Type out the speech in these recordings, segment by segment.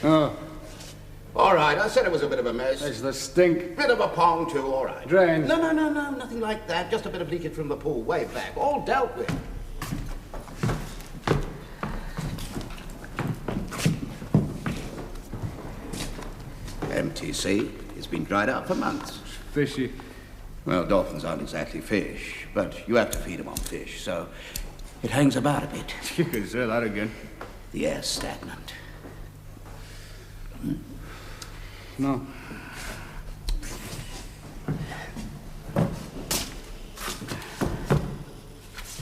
Oh. All right, I said it was a bit of a mess. There's the stink. Bit of a pong, too, all right. Drains. No, nothing like that. Just a bit of leakage from the pool way back. All dealt with. Empty, see? It's been dried out for months. Fishy. Well, dolphins aren't exactly fish, but you have to feed them on fish, so it hangs about a bit. You can say that again. The air's stagnant. No.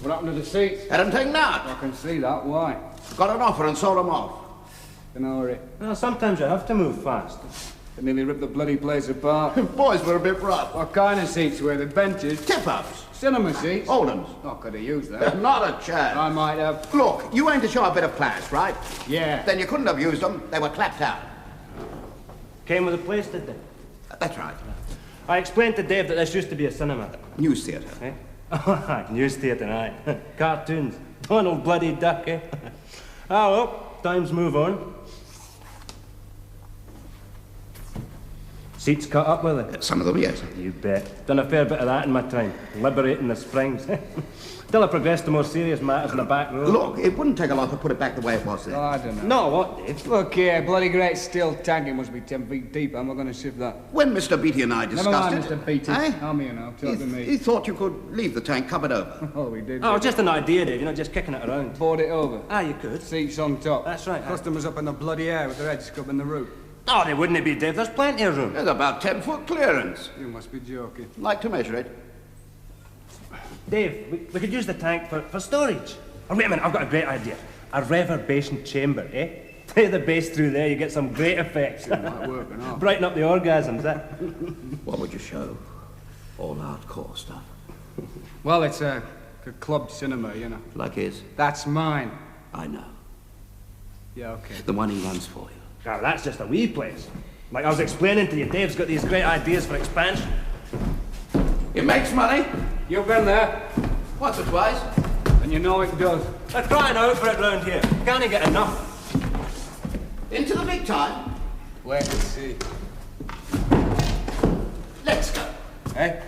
What happened to the seats? Had them taken out. I can see that. Why? Got an offer and sold them off. In a hurry. Well, sometimes you have to move fast. They nearly ripped the bloody place apart. Boys were a bit rough. What kind of seats were they? Benches? Tip-ups. Cinema seats? Oldhams. Not could have used that. Not a chance. I might have. Look, you aimed to show a bit of class, right? Yeah. Then you couldn't have used them. They were clapped out. Came with the place, did they? That's right. I explained to Dave that this used to be a cinema. News theatre. Eh? Oh, news theatre, aye. Cartoons. Donald bloody Duck, eh? Ah, well, times move on. Seats cut up, were they? Some of them, yes. You bet. Done a fair bit of that in my time. Liberating the springs. Till I progressed to more serious matters in the back row. Look, it wouldn't take a lot to put it back the way it was then. Oh, I don't know. No, what, Dave? Look here, bloody great steel tank. It must be 10 feet deep. I'm not going to shift that. When Mr. Beatty and I discussed Never mind, it... Mr. Beatty. Eh? I'm here now. Talk to me. He thought you could leave the tank covered over. Oh, we did. Oh, just an idea, Dave. You know, just kicking it around. Board it over. Ah, you could. Seats on top. That's right. Customers up in the bloody air with their heads scrubbing the roof. Oh, they wouldn't be, Dave. There's plenty of room. There's about 10-foot clearance. You must be joking. Like to measure it. Dave, we could use the tank for storage. Oh, wait a minute, I've got a great idea. A reverberation chamber, eh? Play the bass through there, you get some great effects. It might work or not. Brighten up the orgasms, eh? What would you show? All hardcore stuff. Well, it's a club cinema, you know. Like his? That's mine. I know. Yeah, okay. The one he runs for you. Now, that's just a wee place. Like I was explaining to you, Dave's got these great ideas for expansion. It makes money. You've been there, Once or twice. and you know it does. They're crying out for it round here. Can't get enough. Into the big time. Wait and see. Let's go. Eh?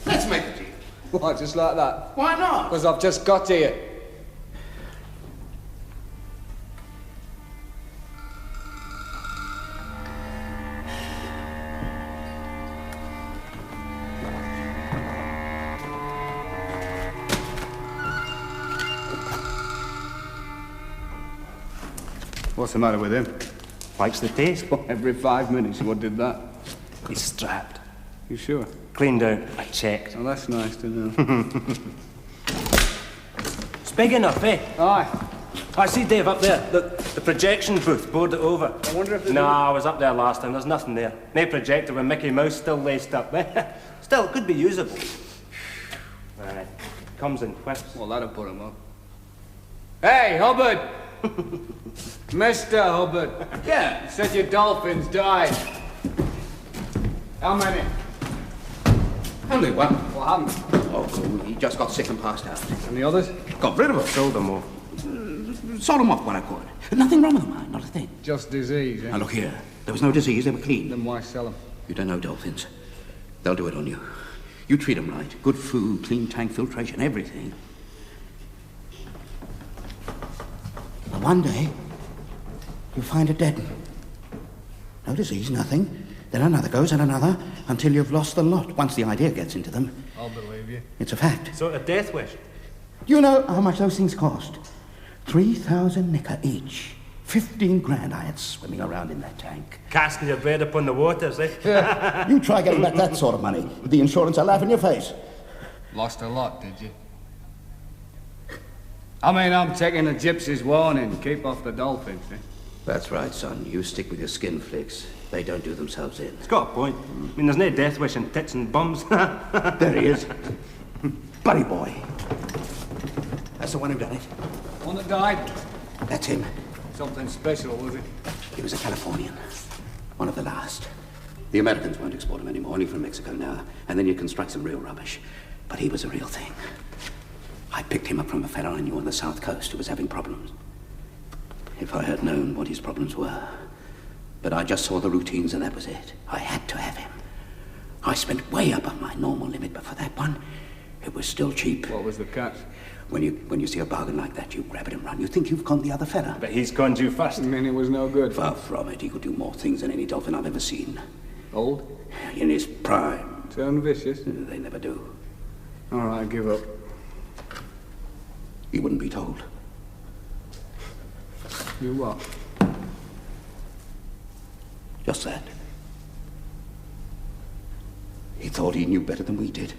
Let's make a deal. What, just like that? Why not? Because I've just got here. What's the matter with him? Likes the taste. Every 5 minutes, what did that? He's strapped. You sure? Cleaned out. I checked. Oh, that's nice to know. It's big enough, eh? Aye. I see Dave up there. The projection booth. Board it over. I wonder if there's No, I was up there last time. There's nothing there. No projector with Mickey Mouse still laced up. Still, it could be usable. Right. Comes in whips. Well, that'll put him up. Hey, Hubbard! Mr. Hubbard. Yeah. You said your dolphins died. How many? Only one. What happened? Oh, cool. He just got sick and passed out. And the others? Got rid of them. Sold them all. Sold them off when I could. Nothing wrong with them, mind. Not a thing. Just disease, eh? Now, look here. There was no disease. They were clean. Then why sell them? You don't know dolphins. They'll do it on you. You treat them right. Good food, clean tank filtration, everything. But one day, you'll find it dead. No disease, nothing. Then another goes and another until you've lost the lot. Once the idea gets into them, I'll believe you. it's a fact. So a death wish. Do you know how much those things cost? 3,000 knicker each. 15 grand I had swimming around in that tank. Casting your bread upon the waters, eh? You try getting back that sort of money. The insurance will laugh in your face. Lost a lot, did you? I mean, I'm taking the gypsies' warning. Keep off the dolphins, eh? That's right, son. You stick with your skin flicks. They don't do themselves in. It's got a point. I mean, there's no death wish in tits and bums. There he is. Buddyboy. That's the one who done it. One that died? That's him. Something special, was it? He was a Californian. One of the last. The Americans won't export him anymore, only from Mexico now. And then you construct some real rubbish. But he was a real thing. I picked him up from a fellow I knew on the south coast who was having problems. If I had known what his problems were, But I just saw the routines and that was it. I had to have him. I spent way above my normal limit, but for that one, it was still cheap. What was the catch? When you see a bargain like that, you grab it and run. You think you've conned the other fella. But he's conned you first. I mean, it was no good. Far from it. He could do more things than any dolphin I've ever seen. Old? In his prime. Turn vicious? They never do. All right, I give up. He wouldn't be told. You what? Just that. He thought he knew better than we did.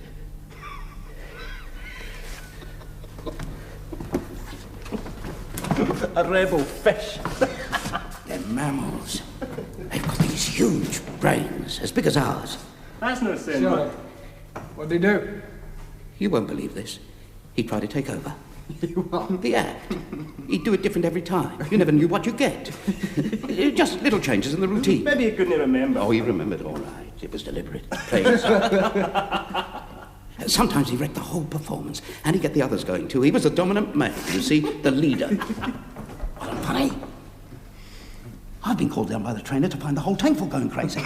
A rebel fish. They're mammals. They've got these huge brains, as big as ours. That's no sin. Sure. What'd he do? You won't believe this. He tried to take over. You what? The act. He'd do it different every time. You never knew what you'd get. Just little changes in the routine. Maybe he couldn't remember. Oh, he remembered all right. It was deliberate. Plain so. Sometimes he wrecked the whole performance, and he'd get the others going too. He was the dominant male, you see, the leader. Wasn't funny? I've been called down by the trainer to find the whole tankful going crazy.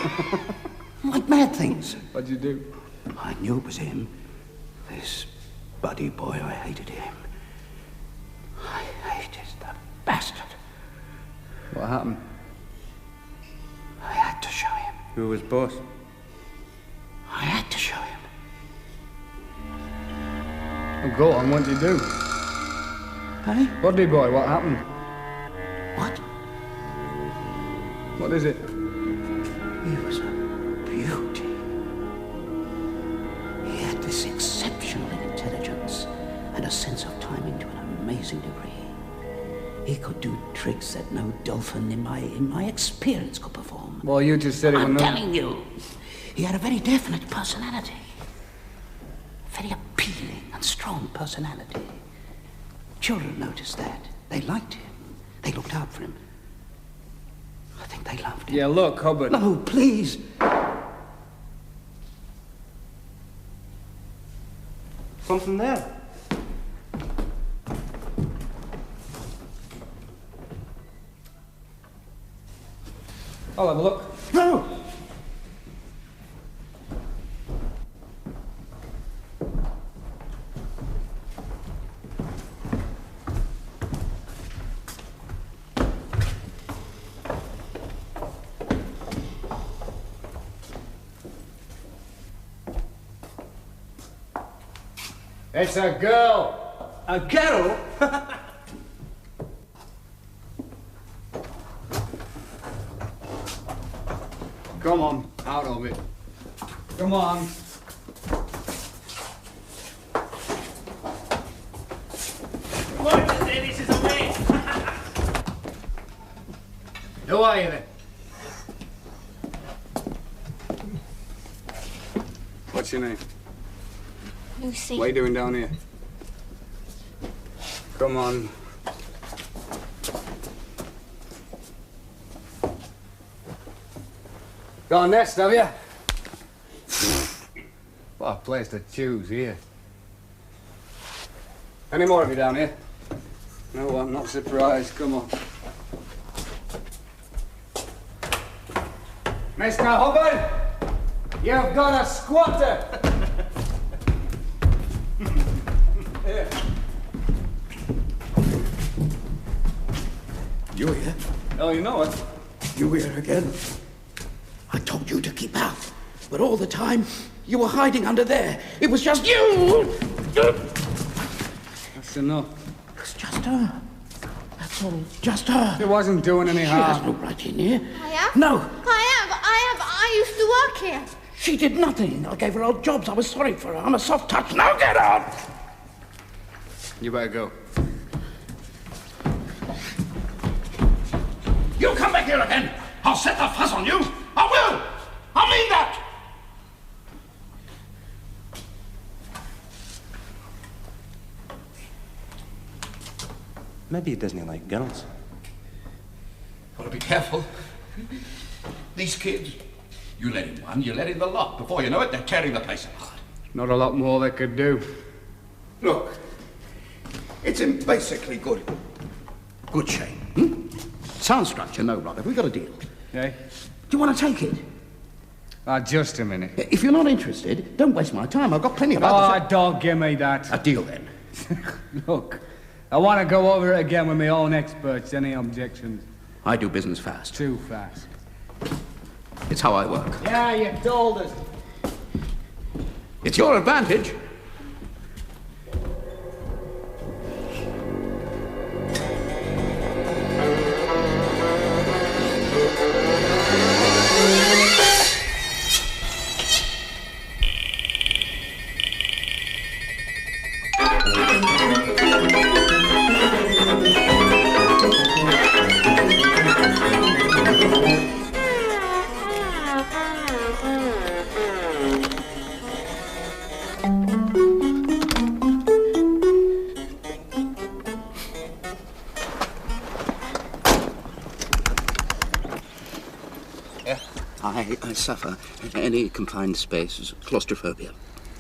Like mad things. What'd you do? I knew it was him. This Buddyboy, I hated him. I hated the bastard. What happened? I had to show him. Who was boss? I had to show him. Oh, go on, what'd you do? Hey? Buddyboy, what happened? What? What is it? He was a beauty. He had this exceptional intelligence and a sense of timing to an amazing degree. He could do tricks that no dolphin in my experience could perform. Well, you just said it I'm was no... telling you, he had a very definite personality. Very appealing and strong personality. Children noticed that. They liked him. They looked out for him. I think they loved him. Yeah, look, Hubbard. No, please. Something there. I'll have a look. No! It's a girl. A girl? Come on, out of it. Come on. Look, Davies is away. Who are you then? What's your name? Lucy. What are you doing down here? Come on. Got a nest, have you? What a place to choose here. Any more of you down here? No, I'm not surprised. Come on. Mr. Hubbard, you've got a squatter. Here. You here? Oh, you know it. You here again? I told you to keep out, but all the time you were hiding under there. It was just you! That's enough. It's just her. That's all. Just her. It wasn't doing any She has harm. no right in here. I am? No, I used to work here. she did nothing. I gave her odd jobs. I was sorry for her. I'm a soft touch. Now get out! You better go. You come back here again. I'll set the fuss on you. I will. I mean that. Maybe he doesn't like girls. Gotta be careful. These kids, you let in one, you let in the lot. Before you know it, they're tearing the place apart. Not a lot more they could do. Look, it's in basically good shape. Sound structure, no, Robert. We got a deal. Eh? Do you want to take it? Just a minute. If you're not interested, don't waste my time. I've got plenty of others. Oh, don't give me that. A deal, then. Look, I want to go over it again with my own experts. Any objections? I do business fast. Too fast. It's how I work. Yeah, you told us. It's your advantage. I suffer any confined space, claustrophobia.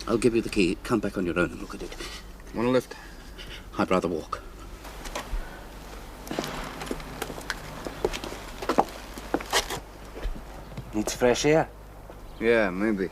I'll give you the key. Come back on your own and look at it. Want a lift? I'd rather walk. Needs fresh air. Yeah, maybe.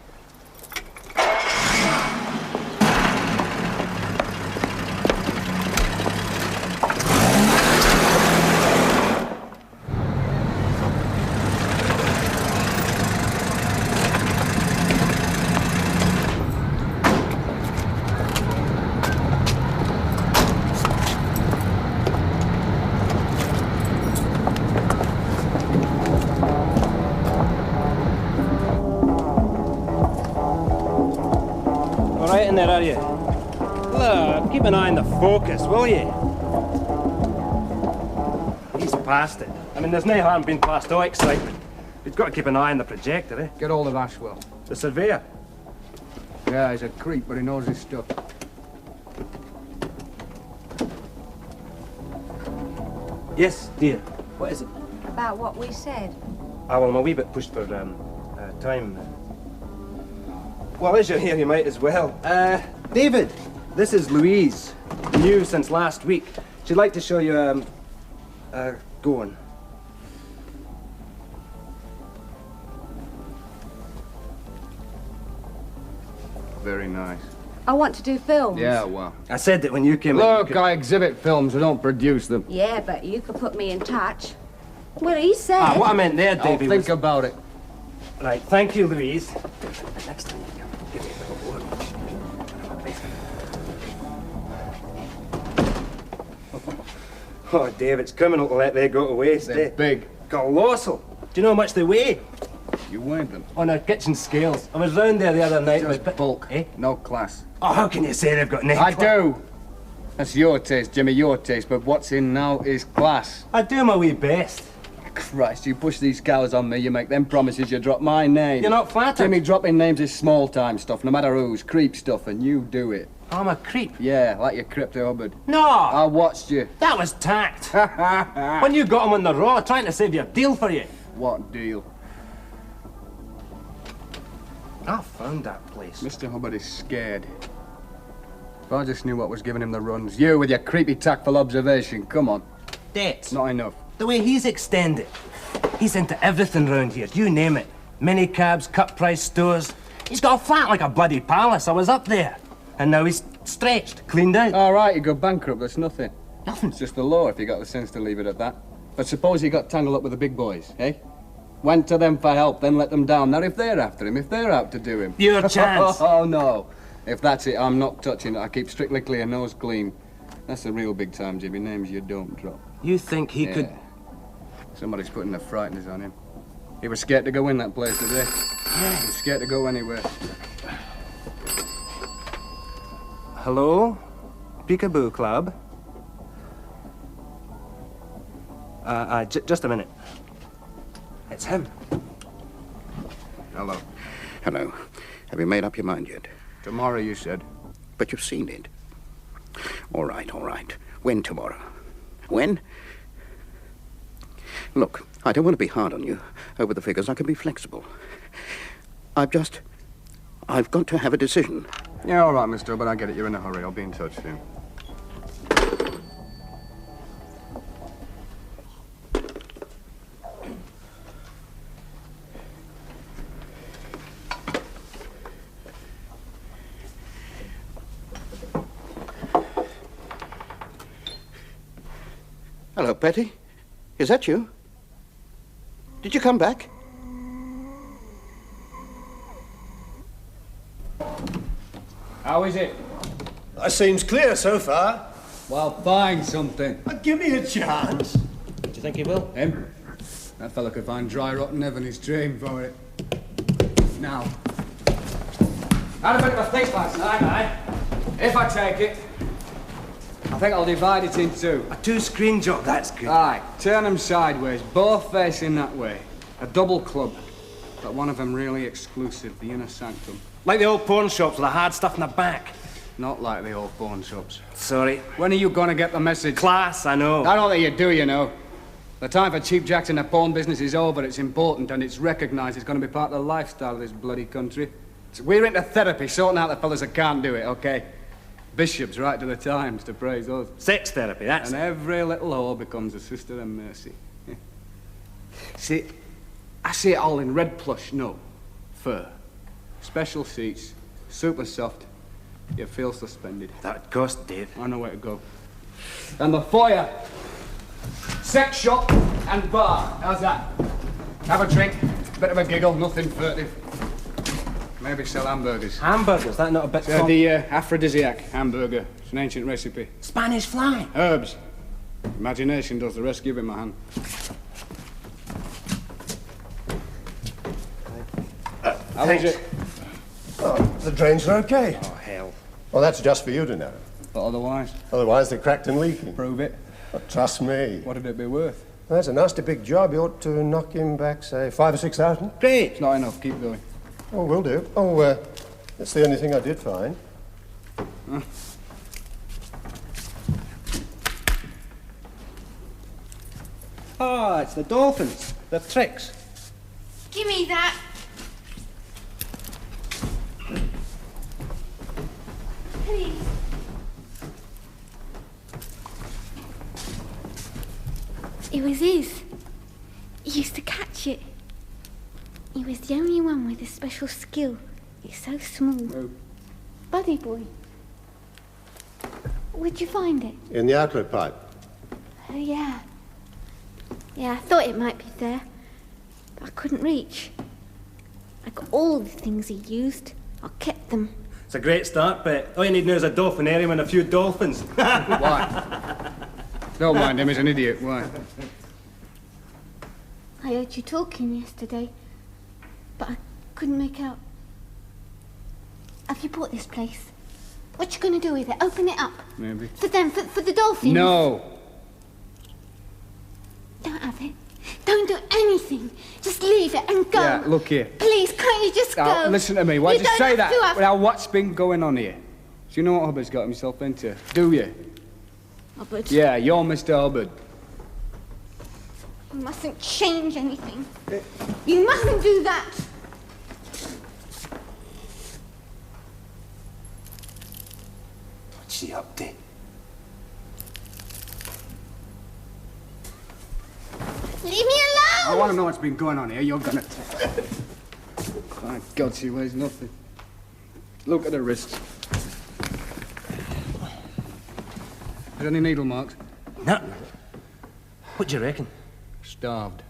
Right in there, are you? Look, keep an eye on the focus, will you? He's past it. I mean, there's no harm being past all excitement. We've got to keep an eye on the projector, eh? Get hold of Ashwell. The surveyor. Yeah, he's a creep, but he knows his stuff. Yes, dear. What is it? About what we said. Ah, well, I'm a wee bit pushed for time. Well, as you're here, you might as well. David, this is Louise. New since last week. She'd like to show you, go on. Very nice. I want to do films. Yeah, well. I said that when you came in. Look, I exhibit films, I don't produce them. Yeah, but you could put me in touch. Well, he said... Ah, what I meant there, I'll David, think was... about it. Right, thank you, Louise. Next time you come, give me a little word. Oh, Dave, it's criminal to let they go to waste, They're eh? big. Colossal. Do you know how much they weigh? You weighed them. On our kitchen scales. I was round there the other night. Just bulk. Eh? No class. Oh, how can you say they've got no I class? do. That's your taste, Jimmy, your taste. But what's in now is class. I do my wee best. Christ, you push these cows on me, you make them promises, you drop my name. You're not flattered. Jimmy, dropping names is small-time stuff, no matter whose. Creep stuff, and you do it. I'm a creep. Yeah, like your crypto Hubbard. No! I watched you. That was tact. When you got him on the raw, trying to save your deal for you. What deal? I found that place. Mr. Hubbard is scared. If I just knew what was giving him the runs. You with your creepy tactful observation, come on. Debts. Not enough. The way he's extended. He's into everything round here, you name it. Minicabs, cut-price stores. He's got a flat like a bloody palace. I was up there. And now he's stretched, cleaned out. All right, you go bankrupt, that's nothing. Nothing. It's just the law if you got the sense to leave it at that. But suppose he got tangled up with the big boys, eh? Went to them for help, then let them down. Now, if they're after him, if they're out to do him... Your chance. Oh, no. If that's it, I'm not touching it. I keep strictly clear, nose clean. That's the real big time, Jimmy. Names you don't drop. You think he could... Somebody's putting the frighteners on him. He was scared to go in that place today. Yeah. He was scared to go anywhere. Hello? Peekaboo Club? Just a minute. It's him. Hello. Hello. Have you made up your mind yet? Tomorrow, you said. But you've seen it. All right, all right. When tomorrow? When? Look, I don't want to be hard on you over the figures. I can be flexible. I've got to have a decision. Yeah, all right, mister, but I get it. You're in a hurry. I'll be in touch soon. Betty? Is that you? Did you come back? How is it? That seems clear so far. Well, find something. Give me a chance. Do you think he will? Him? That fella could find dry rotten heaven his dream for it. Now. I had a bit of a think last night, If I take it, I think I'll divide it in two. A two-screen job, that's good. Aye, turn them sideways, both facing that way. A double club, but one of them really exclusive, the inner sanctum. Like the old pawn shops with the hard stuff in the back. Not like the old pawn shops. Sorry. When are you gonna get the message? Class, I know. I don't think you do, you know. The time for cheap jacks in the pawn business is over. It's important and it's recognised. It's going to be part of the lifestyle of this bloody country. We're into therapy, sorting out the fellas that can't do it, okay? Bishops write to the Times to praise us. Sex therapy, that's And every little whore becomes a sister of mercy. See, I see it all in red plush, no. Fur. Special seats. Super soft. You feel suspended. That'd cost, Dave. I know where to go. And the foyer. Sex shop and bar. How's that? Have a drink, bit of a giggle, nothing furtive. Maybe sell hamburgers. Hamburgers, that not a bit... The aphrodisiac hamburger. It's an ancient recipe. Spanish fly. Herbs. Imagination does the rest. Give him my hand. How is it? Oh, the drains are okay. Oh, hell. Well, that's just for you to know. But otherwise, Otherwise, they're cracked and leaking. prove it. Oh, trust me. What'd it be worth? That's a nasty big job. You ought to knock him back, say, 5,000 or 6,000. Great. It's not enough. Keep going. Oh, will do. Oh, that's the only thing I did find. Oh, it's the dolphins. They're tricks. Give me that. Please. It was his. He used to catch it. He was the only one with a special skill. It's so small. Oh. Buddyboy. Where'd you find it? In the outlet pipe. Oh, yeah. Yeah, I thought it might be there, but I couldn't reach. I got all the things he used. I kept them. It's a great start, but all you need now is a dolphinarium and a few dolphins. Why? Don't mind him. He's an idiot. Why? I heard you talking yesterday, but I couldn't make out. Have you bought this place? What you gonna do with it? Open it up? Maybe. For them, for the dolphins? No. Don't have it. Don't do anything. Just leave it and go. Yeah, look here. Please, can't you just Now, go? listen to me. Why'd you don't say have that? to have- Now, what's been going on here? Do you know what Hubbard's got himself into? Do you? Oh, but Yeah, you're Mr. Hubbard. you mustn't change anything. You mustn't do that. What's she up to? Leave me alone. I want to know what's been going on here. You're gonna tell. My God, she weighs nothing. Look at her wrists. Got any needle marks? No. What do you reckon? Starved.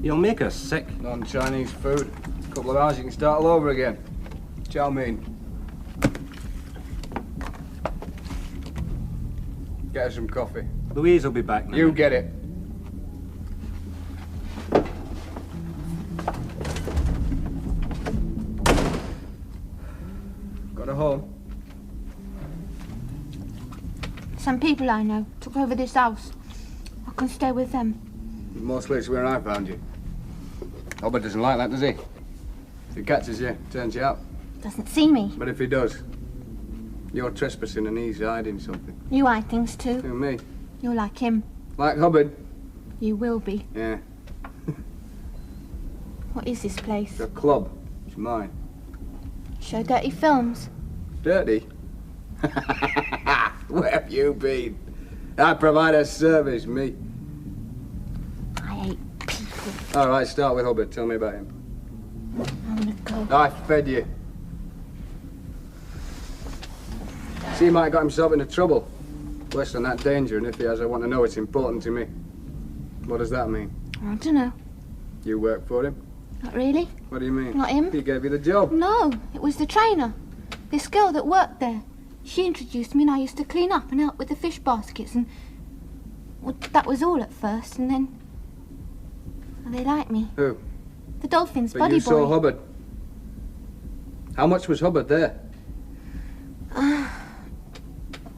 You'll make us sick. Non-Chinese food. A couple of hours, you can start all over again. Chow mein. Get her some coffee. Louise will be back now. You get it. Got a home? Some people I know took over this house. I can stay with them. Mostly it's where I found you. Hubbard doesn't like that, does he? If he catches you, turns you out. Doesn't see me. But if he does, you're trespassing and he's hiding something. You hide things too. Who, me? You're like him. Like Hubbard? You will be. Yeah. What is this place? It's a club. It's mine. Show dirty films. Dirty? Where have you been? I provide a service, me. I hate people. All right, start with Hubbard. Tell me about him. I'm gonna go. I fed you. See, he might have got himself into trouble. Less than that danger, and if he has, I want to know it's important to me. What does that mean? I don't know. You work for him? Not really. What do you mean? Not him. He gave you the job. No, it was the trainer. This girl that worked there. She introduced me and I used to clean up and help with the fish baskets and... Well, that was all at first, and then... Well, they liked me. Who? The dolphins, But you saw Buddyboy. Hubbard. How much was Hubbard there?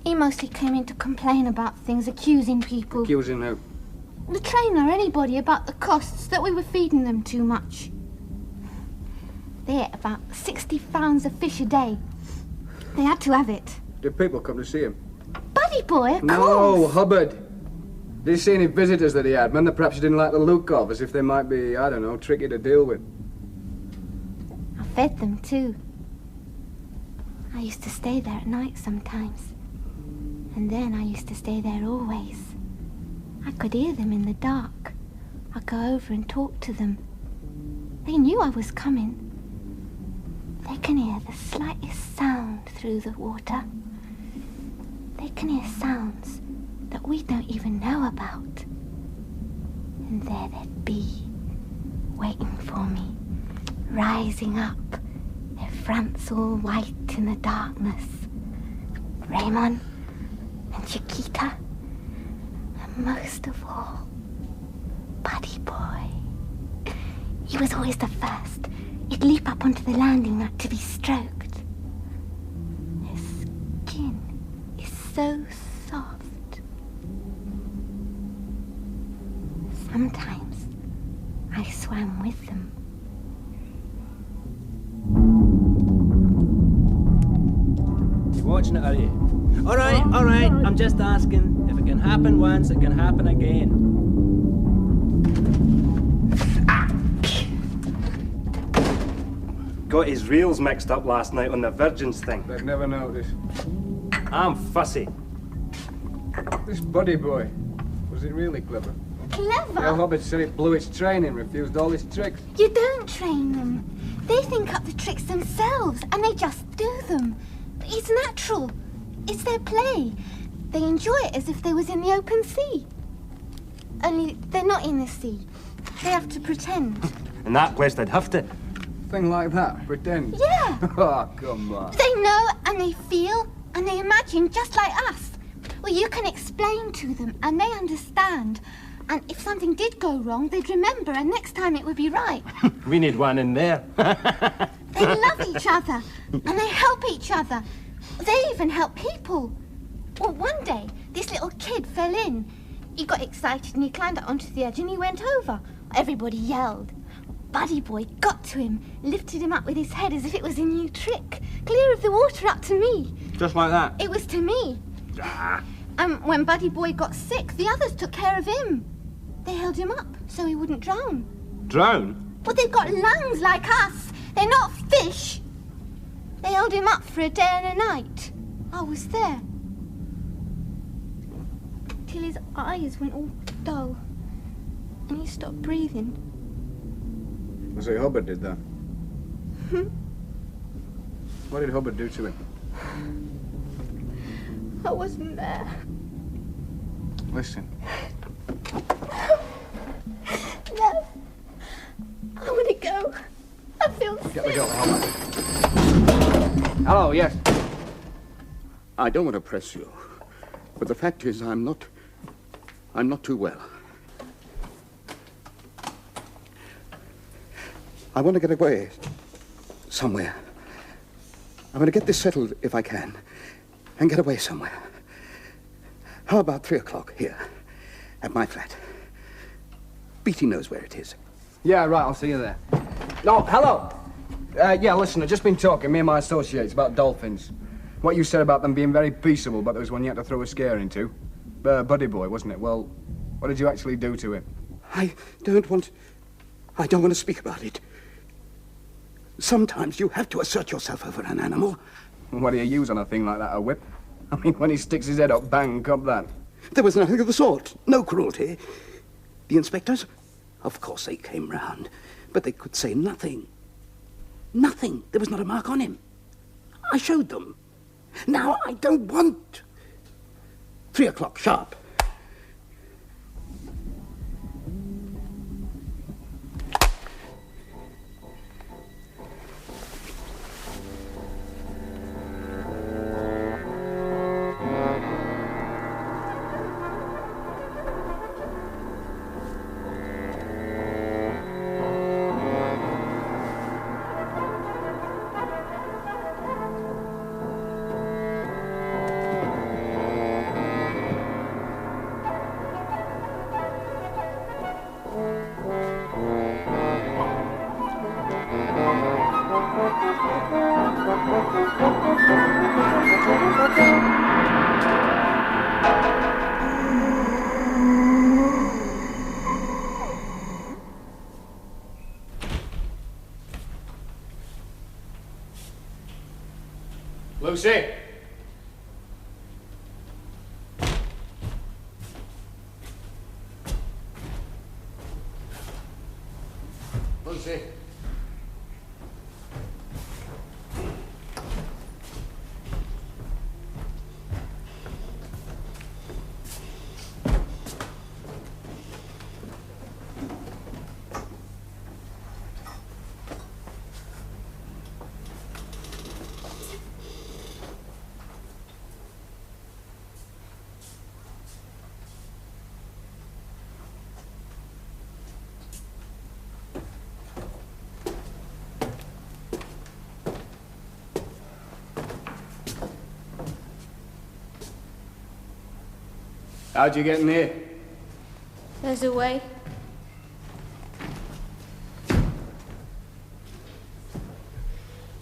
He mostly came in to complain about things, accusing people. Accusing who? The trainer, anybody, about the costs, that we were feeding them too much. They ate about 60 pounds of fish a day. They had to have it. Did people come to see him? Buddyboy, of No, course. Hubbard. Did you see any visitors that he had? Men that perhaps you didn't like the look of, as if they might be, I don't know, tricky to deal with. I fed them too. I used to stay there at night sometimes. And then I used to stay there always. I could hear them in the dark. I'd go over and talk to them. They knew I was coming. They can hear the slightest sound through the water. They can hear sounds that we don't even know about. And there they'd be, waiting for me, rising up, their fronts all white in the darkness. Raymond and Chiquita, and most of all, Buddyboy. He was always the first. He'd leap up onto the landing mat to be stroked. His skin is so soft. Sometimes I swam with them. You watching it, are you? All right. I'm just asking. If it can happen once, it can happen again. Got his reels mixed up last night on the Virgins thing. They've never noticed. I'm fussy. This Buddyboy, was it really clever? Clever? Yeah, Hubbard said it blew its training, refused all its tricks. You don't train them. They think up the tricks themselves, and they just do them. It's natural. It's their play. They enjoy it as if they was in the open sea. Only they're not in the sea. They have to pretend. In that place, they'd have to. Thing like that, pretend. Yeah. Oh, come on. They know and they feel and they imagine just like us. Well, you can explain to them and they understand. And if something did go wrong, they'd remember and next time it would be right. We need one in there. They love each other and they help each other. They even help people. Well, one day, this little kid fell in. He got excited and he climbed up onto the edge and he went over. Everybody yelled. Buddyboy got to him, lifted him up with his head as if it was a new trick, clear of the water up to me. Just like that. It was to me. And when Buddyboy got sick, the others took care of him. They held him up so he wouldn't drown. Drown? Well, they've got lungs like us. They're not fish. They held him up for a day and a night. I was there. Till his eyes went all dull. And he stopped breathing. Was it Hubbard did that? What did Hubbard do to him? I wasn't there. Listen. No. I want to go. I feel Get sick. the girl home. Hello, yes. I don't want to press you, but the fact is I'm not too well. I want to get away somewhere. I'm going to get this settled if I can and get away somewhere. How about 3 o'clock here at my flat? Beatty knows where it is. Yeah, right, I'll see you there. No, hello. Yeah, listen, I've just been talking, me and my associates, about dolphins. What you said about them being very peaceable, but there was one you had to throw a scare into. Buddyboy, wasn't it? Well, what did you actually do to him? I don't want to speak about it. Sometimes you have to assert yourself over an animal. What do you use on a thing like that, a whip? I mean, when he sticks his head up, bang, come that. There was nothing of the sort. No cruelty. The inspectors? Of course they came round, but they could say nothing. Nothing. There was not a mark on him. I showed them. Now, I don't want 3 o'clock sharp. Lucy! Lucy! How'd you get in here? There's a way.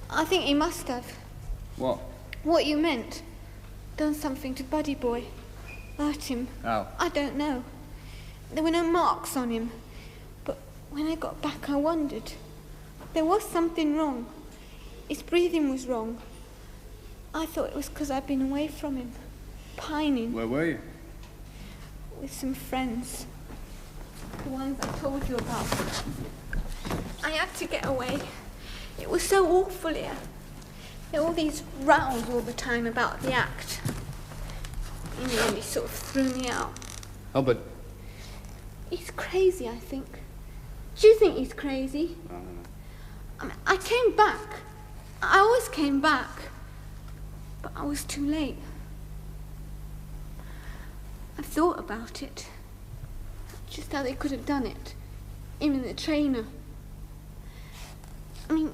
I think he must have. What? What you meant. Done something to Buddyboy. Hurt him. How? I don't know. There were no marks on him. But when I got back, I wondered. There was something wrong. His breathing was wrong. I thought it was because I'd been away from him. Pining. Where were you? With some friends. The ones I told you about. I had to get away. It was so awful here. There were all these rows all the time about the act. In the end, he sort of threw me out. Oh, but... He's crazy, I think. Do you think he's crazy? I don't know. I mean, I came back. I always came back. But I was too late. I've thought about it. Just how they could have done it. Even the trainer. I mean,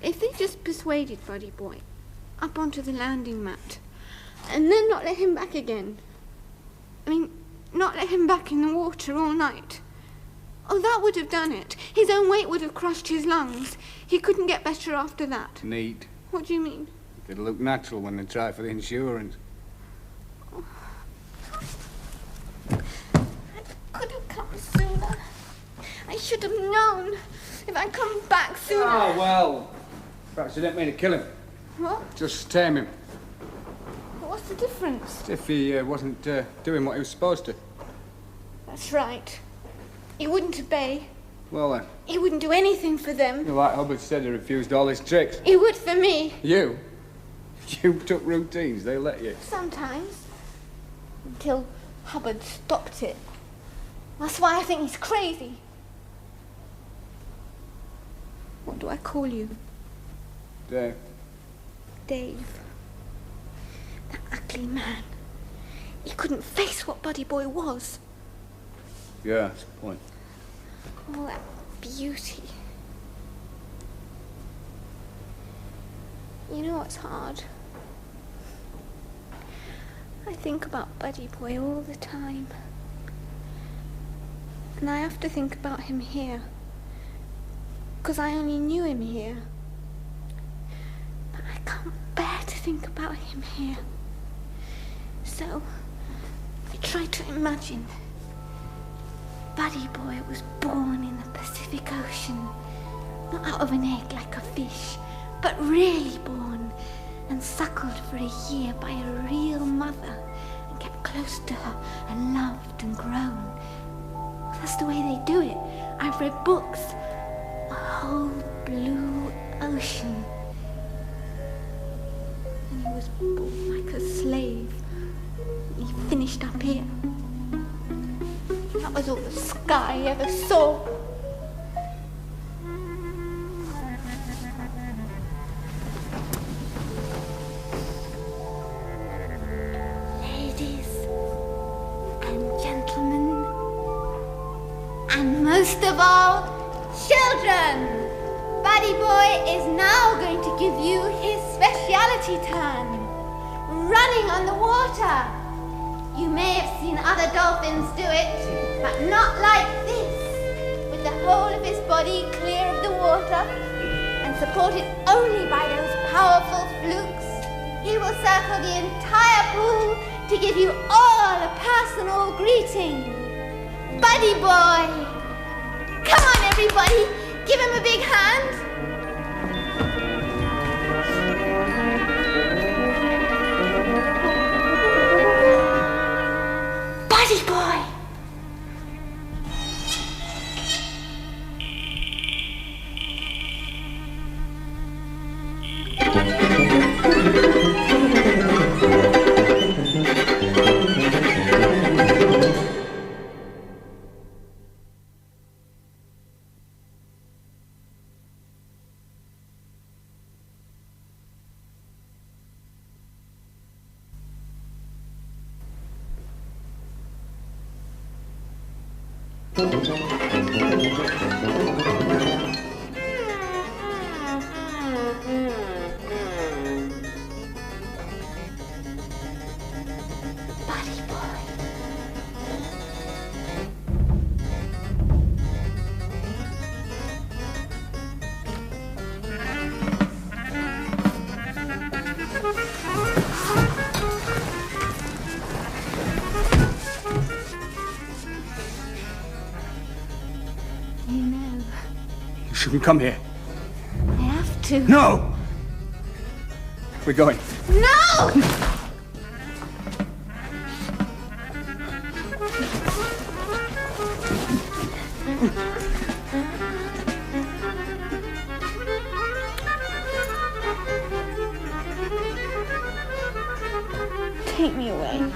if they just persuaded Buddyboy up onto the landing mat and then not let him back again. I mean, not let him back in the water all night. Oh, that would have done it. His own weight would have crushed his lungs. He couldn't get better after that. Neat. What do you mean? It'll look natural when they try for the insurance. I could have come sooner. I should have known. If I'd come back sooner. Oh, well. Perhaps you didn't mean to kill him. What? Just tame him. What's the difference? As if he wasn't doing what he was supposed to. That's right. He wouldn't obey. Well, then. He wouldn't do anything for them. Like Hubbard said, he refused all his tricks. He would for me. You? You took routines, they let you. Sometimes. Until Hubbard stopped it. That's why I think he's crazy. What do I call you? Dave. Dave. That ugly man. He couldn't face what Buddyboy was. Yeah, that's the point. All that beauty. You know what's hard? I think about Buddyboy all the time. And I have to think about him here. Because I only knew him here. But I can't bear to think about him here. So, I try to imagine. Buddyboy was born in the Pacific Ocean. Not out of an egg like a fish, but really born and suckled for a year by a real mother and kept close to her and loved and grown. That's the way they do it. I've read books. A whole blue ocean. And He was born like a slave. He finished up here. That was all the sky ever saw. Ladies and gentlemen, and most of all, children, Buddyboy is now going to give you his speciality turn, running on the water. You may have seen other dolphins do it, but not like this, with the whole of his body clear of the water and supported only by those powerful flukes. He will circle the entire pool to give you all a personal greeting. Buddyboy! Come on, everybody! Give him a big hand! Buddyboy! You shouldn't come here. I have to. No! We're going. No! Take me away.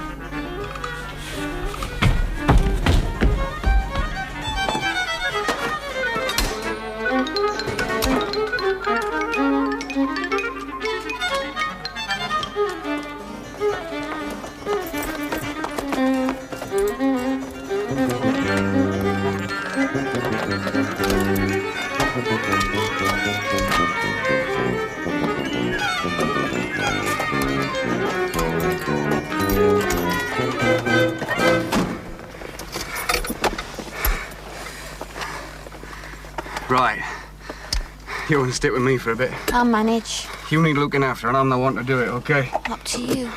Right. You want to stick with me for a bit? I'll manage. You need looking after, and I'm the one to do it, okay? Up to you.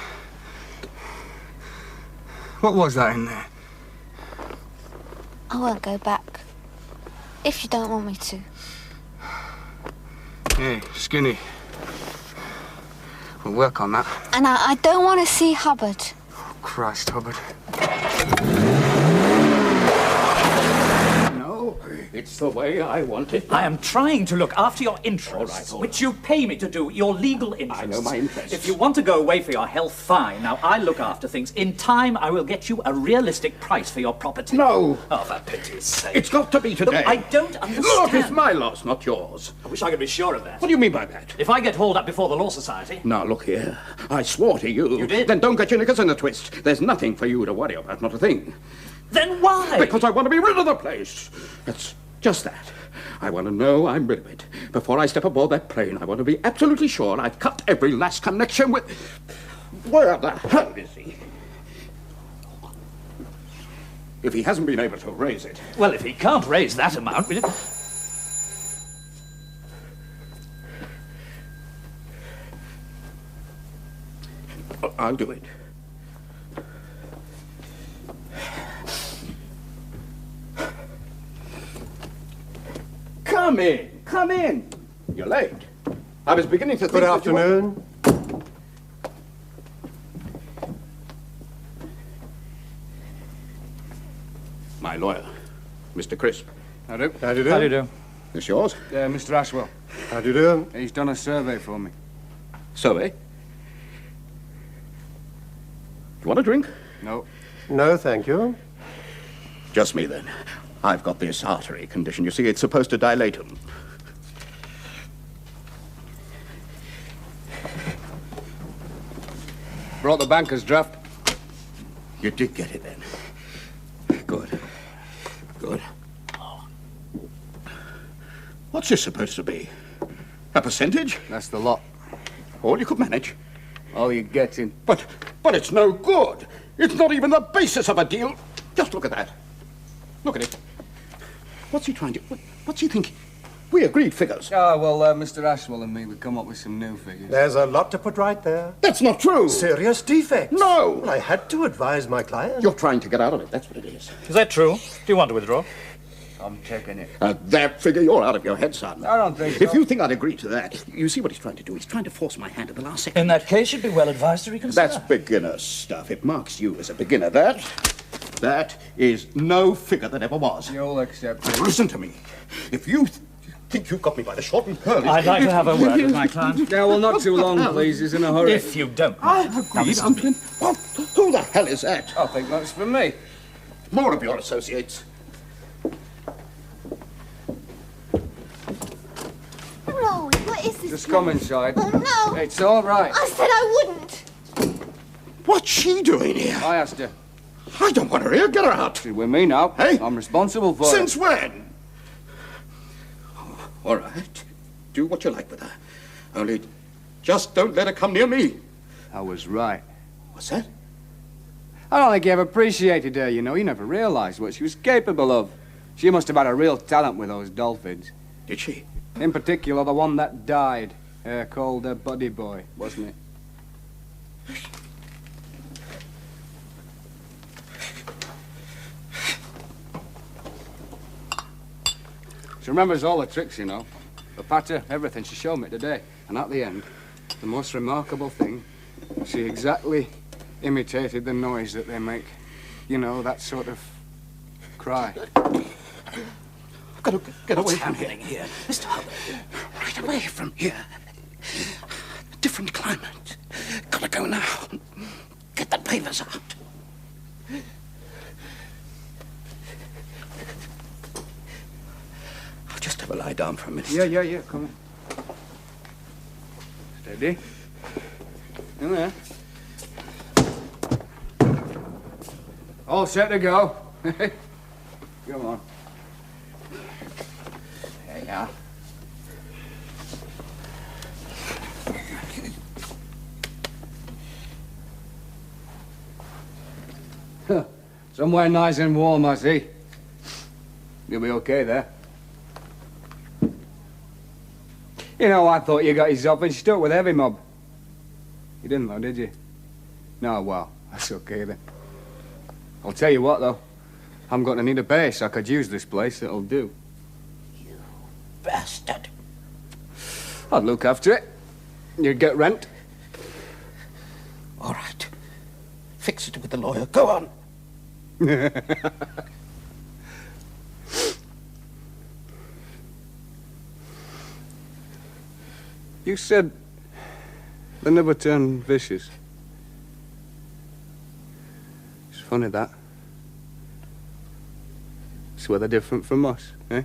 What was that in there? I won't go back. If you don't want me to. Hey, Skinny. We'll work on that. And I don't want to see Hubbard. Oh, Christ, Hubbard. It's the way I want it. I am trying to look after your interests, All right. which you pay me to do, your legal interests. I know my interests. If you want to go away for your health, fine. Now, I look after things. In time, I will get you a realistic price for your property. No. Oh, for pity's sake. It's got to be today. Look, I don't understand. Look, it's my loss, not yours. I wish I could be sure of that. What do you mean by that? If I get hauled up before the Law Society... Now, look here. I swore to you. You did? Then don't get your knickers in a twist. There's nothing for you to worry about, not a thing. Then why? Because I want to be rid of the place. That's just that. I want to know I'm rid of it. Before I step aboard that plane, I want to be absolutely sure I've cut every last connection with... Where the hell is he? If he hasn't been able to raise it... Well, if he can't raise that amount... I'll do it. Come in. Come in. You're late. I was beginning to think Good that you were- afternoon. My lawyer, Mr. Crisp. How do? How do you do? How do you do? This yours? Mr. Ashwell. How do you do? He's done a survey for me. Survey? You want a drink? No. No, thank you. Just me, then. I've got this artery condition. You see, it's supposed to dilate them. Brought the banker's draft. You did get it, then. Good. Good. What's this supposed to be? A percentage? That's the lot. All you could manage? All you're getting. But it's no good. It's not even the basis of a deal. Just look at that. Look at it. What's he trying to... What's he thinking? We agreed figures. Oh, well, Mr. Ashwell and me, we come up with some new figures. There's a lot to put right there. That's not true. Serious defects. No. Well, I had to advise my client. You're trying to get out of it. That's what it is. Is that true? Do you want to withdraw? I'm checking it. That figure, you're out of your head, son. I don't think so. If you think I'd agree to that, you see what he's trying to do. He's trying to force my hand at the last second. In that case, you'd be well advised to reconsider. That's beginner stuff. It marks you as a beginner. That is no figure that ever was. You'll accept it. Listen to me. If you think you've got me by the short and curly... I'd like to have a word with my client. Yeah, well, not too long, please. He's in a hurry. If you don't. I've agreed, Uncle. What? Who the hell is that? I think that's for me. More of your associates. Roy, what is this? Just come inside. Oh, no. It's all right. I said I wouldn't. What's she doing here? I asked her. I don't want her here. Get her out. She's with me now. Hey? I'm responsible for Since her. when? All right. Do what you like with her. Only just don't let her come near me. I was right. What's that? I don't think you ever appreciated her, you know. You never realized what she was capable of. She must have had a real talent with those dolphins. Did she? In particular, the one that died. Called Buddyboy, wasn't it? She remembers all the tricks, you know. The patter, everything. She showed me today. And at the end, the most remarkable thing, she exactly imitated the noise that they make. You know, that sort of cry. I've got to get away from here. Mr. Hubbard? Right away from here. Different climate. Gotta go now. Get the papers out. I'll just have a lie down for a minute. Yeah, come on. Steady. In there. All set to go. Come on. There you are. Somewhere nice and warm, I see. You'll be okay there. You know, I thought you got yourself in stuck with heavy mob. You didn't, though, did you? No, well, that's okay then. I'll tell you what, though. I'm going to need a base. I could use this place. It'll do. You bastard. I'd look after it. You'd get rent. All right. Fix it with the lawyer. Go on. You said they never turn vicious. It's funny, that. It's where they're different from us, eh?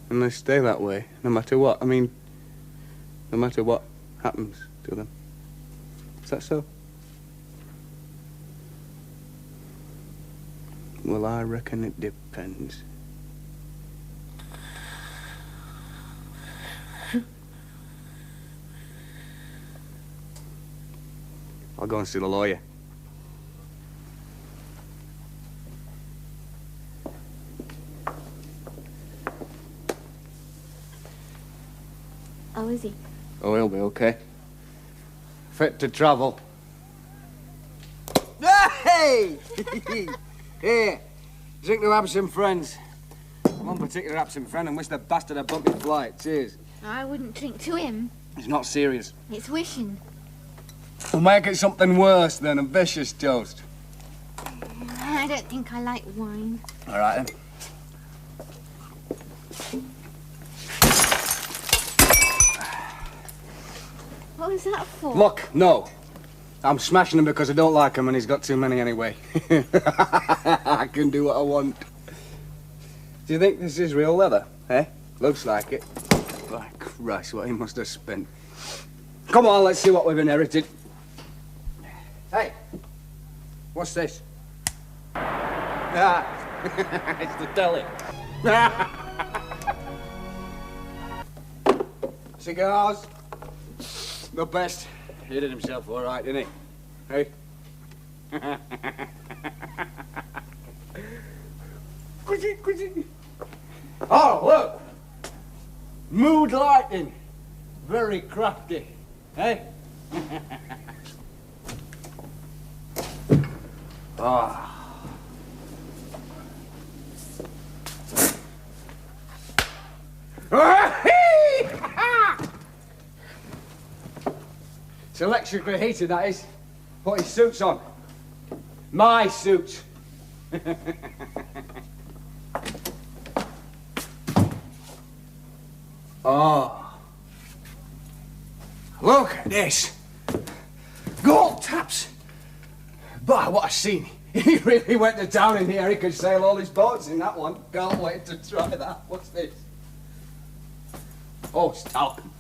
And they stay that way, no matter what. I mean, no matter what happens to them. Is that so? Well, I reckon it depends. I'll go and see the lawyer. Oh, is he? Oh, he'll be okay. Fit to travel. Hey! Here. Drink to absent friends. One particular absent friend and wish the bastard a bumpy flight. Cheers. I wouldn't drink to him. It's not serious. It's wishing. We'll make it something worse than a vicious toast. I don't think I like wine. All right, then. What was that for? Look, no. I'm smashing him because I don't like him and he's got too many anyway. I can do what I want. Do you think this is real leather, eh? Looks like it. By Christ, what he must have spent. Come on, let's see what we've inherited. Hey, what's this? Ah, it's the telly. Cigars, the best. He did himself all right, didn't he? Hey? Oh, look! Mood lighting. Very crafty. Hey? Ah. It's electrically heated, that is. Put his suits on. My suit. Oh. Look at this. Gold taps. Bah, what a scene. He really went to town in here. He could sail all his boats in that one. Can't wait to try that. What's this? Oh, it's talcum.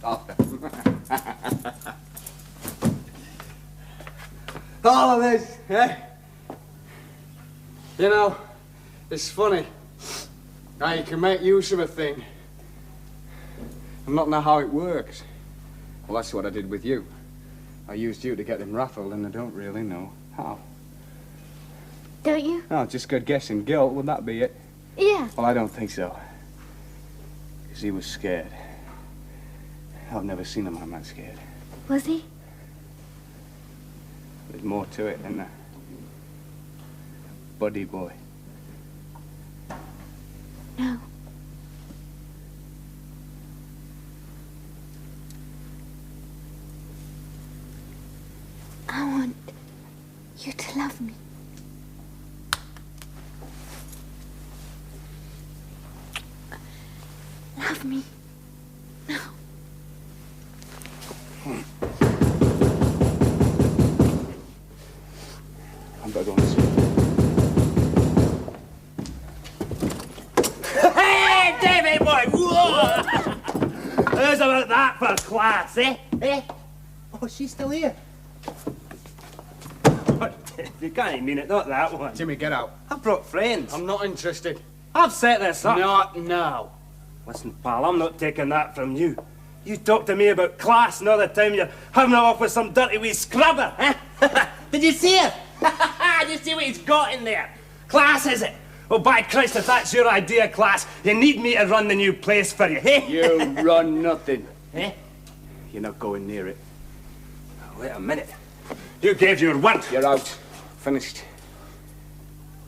All of this, eh? You know, it's funny how you can make use of a thing and not know how it works. Well, that's what I did with you. I used you to get him rattled, and I don't really know how. Don't you? Oh, just good guessing. Guilt, would that be it? Yeah. Well, I don't think so. Because he was scared. I've never seen a man that scared. Was he? There's more to it, isn't there? Buddyboy. No. I want you to love me. Love me. No. I'm better go and see. Hey, Davy boy! Whoa! How's about that for class, eh? Eh? Oh, she's still here. You can't mean it, not that one. Jimmy, get out. I've brought friends. I'm not interested. I've set this up. Not now. Listen, pal, I'm not taking that from you. You talk to me about class another time you're having it off with some dirty wee scrubber, eh? Did you see it? Did you see what he's got in there? Class, is it? Well, by Christ, if that's your idea, class, you need me to run the new place for you, eh? You run nothing. Eh? You're not going near it. Wait a minute. You gave your word. You're out. Finished.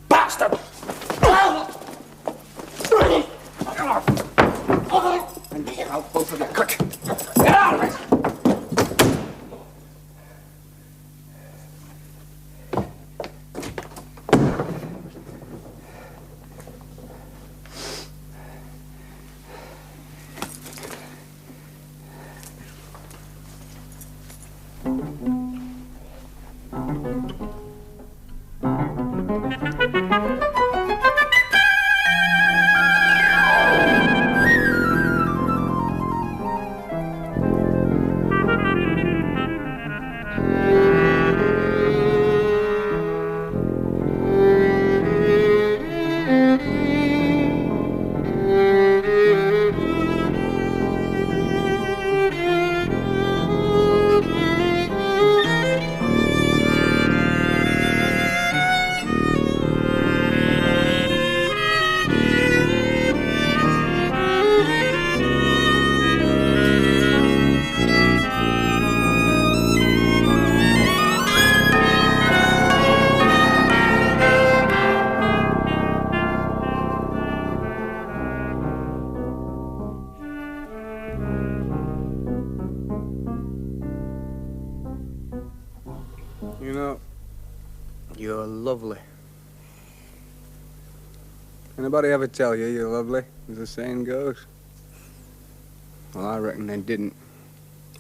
Bastard! And get out, both of you. Quick. Get out of it! You know, you're lovely. Anybody ever tell you you're lovely, as the saying goes? Well, I reckon they didn't.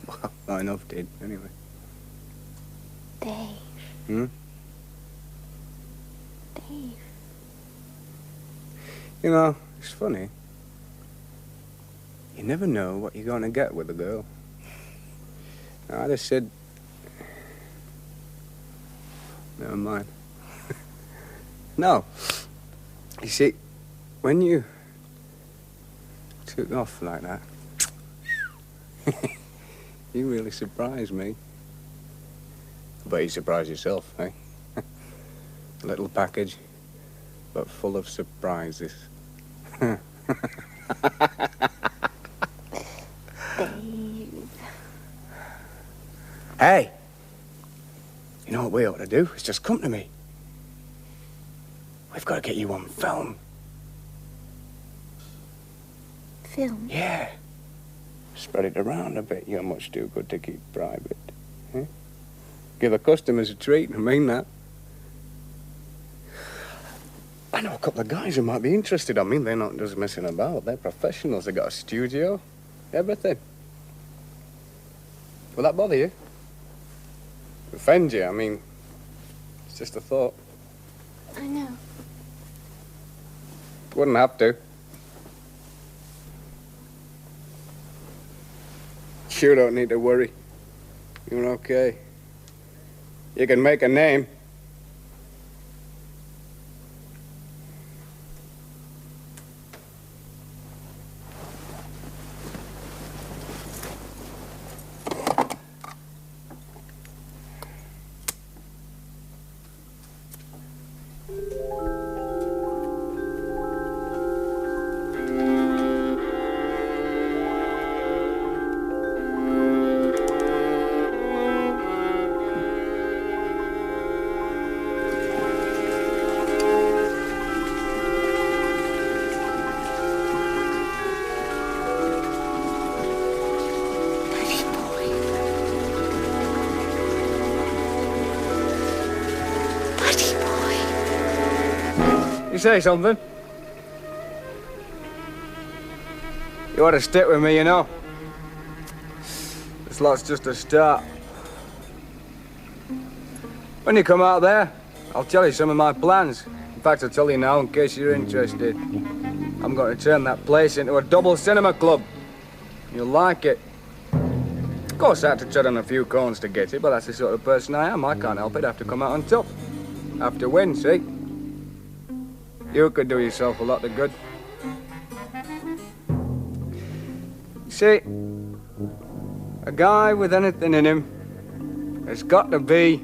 Well, not enough did, anyway. Dave. Hmm? Dave. You know, it's funny. You never know what you're going to get with a girl. I just said... Never mind. No. You see, when you took off like that, you really surprised me. But you surprised yourself, eh? A little package, but full of surprises. Dave. Hey! You know what we ought to do? It's just come to me. We've got to get you on film. Film? Yeah. Spread it around a bit. You're much too good to keep private. Eh? Give the customers a treat, I mean that. I know a couple of guys who might be interested. I mean, they're not just messing about. They're professionals. They got a studio, everything. Will that bother you? Offend you? I mean, it's just a thought. I know. Wouldn't have to. You don't need to worry. You're okay. You can make a name. You say something? You ought to stick with me, you know. This lot's just a start. When you come out there, I'll tell you some of my plans. In fact, I'll tell you now in case you're interested. I'm going to turn that place into a double cinema club. You'll like it. Of course, I had to tread on a few corns to get it, but that's the sort of person I am. I can't help it. I have to come out on top. I have to win, see? You could do yourself a lot of good. See, a guy with anything in him has got to be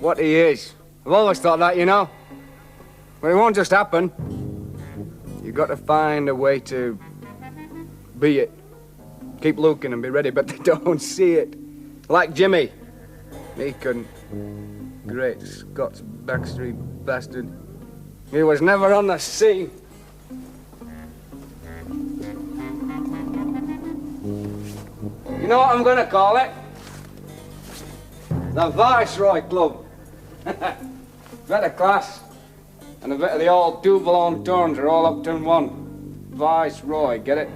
what he is. I've always thought that, you know. But it won't just happen. You've got to find a way to be it. Keep looking and be ready, but they don't see it. Like Jimmy. He couldn't. Great Scots backstreet bastard. He was never on the scene. You know what I'm gonna call it? The Viceroy Club. Bit of class. And a bit of the old two-blown turns are all up to one. Viceroy, get it?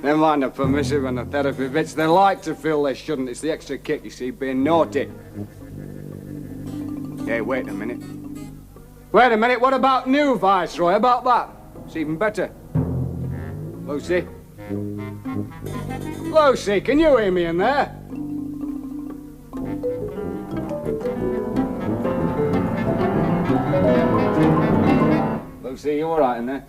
Never mind the permissive and the therapy bits. They like to feel they shouldn't. It's the extra kick, you see, being naughty. Hey, wait a minute. Wait a minute, what about new Viceroy? How about that? It's even better. Lucy? Lucy, can you hear me in there? Lucy, you all right in there?